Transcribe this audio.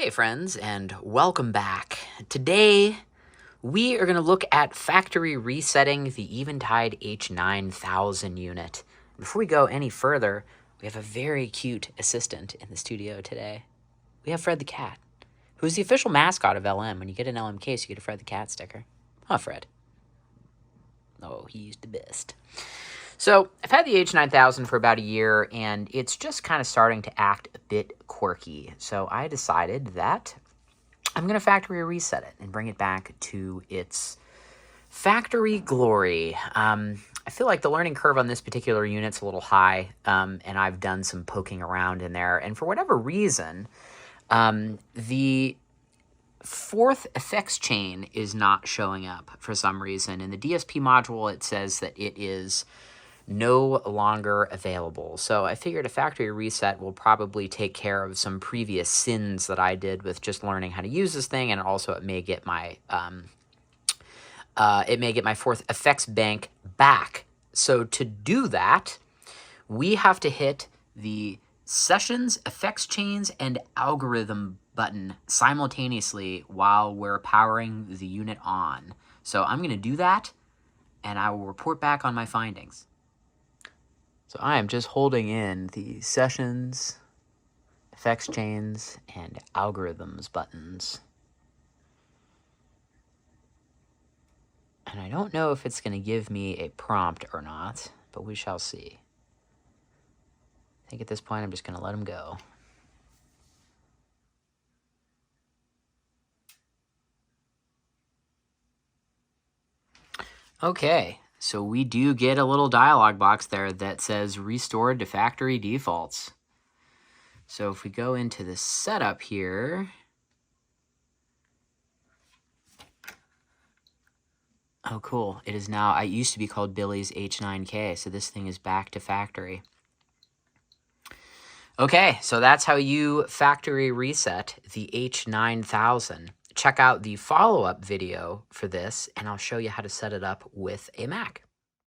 Hey friends, and welcome back. Today, we are going to look at factory resetting the Eventide H9000 unit. Before we go any further, we have a very cute assistant in the studio today. We have Fred the Cat, who's the official mascot of LM. When you get an LM case, you get a Fred the Cat sticker. Huh, Fred? Oh, he's the best. So, I've had the H9000 for about a year, and it's just kind of starting to act a bit quirky. So I decided that I'm going to factory reset it and bring it back to its factory glory. I feel like the learning curve on this particular unit's a little high, and I've done some poking around in there. And for whatever reason, the fourth effects chain is not showing up for some reason. In the DSP module, it says that it is no longer available. So I figured a factory reset will probably take care of some previous sins that I did with just learning how to use this thing, and also it may get my fourth effects bank back. So to do that, we have to hit the sessions, effects chains, and algorithm button simultaneously while we're powering the unit on. So I'm going to do that, and I will report back on my findings. So I am just holding in the sessions, effects chains, and algorithms buttons. And I don't know if it's going to give me a prompt or not, but we shall see. I think at this point I'm just going to let them go. Okay, so we do get a little dialog box there that says restored to factory defaults. So if we go into the setup here, oh cool, it is now, it used to be called Billy's H9K, so this thing is back to factory. Okay, so that's how you factory reset the H9000. Check out the follow-up video for this, and I'll show you how to set it up with a Mac.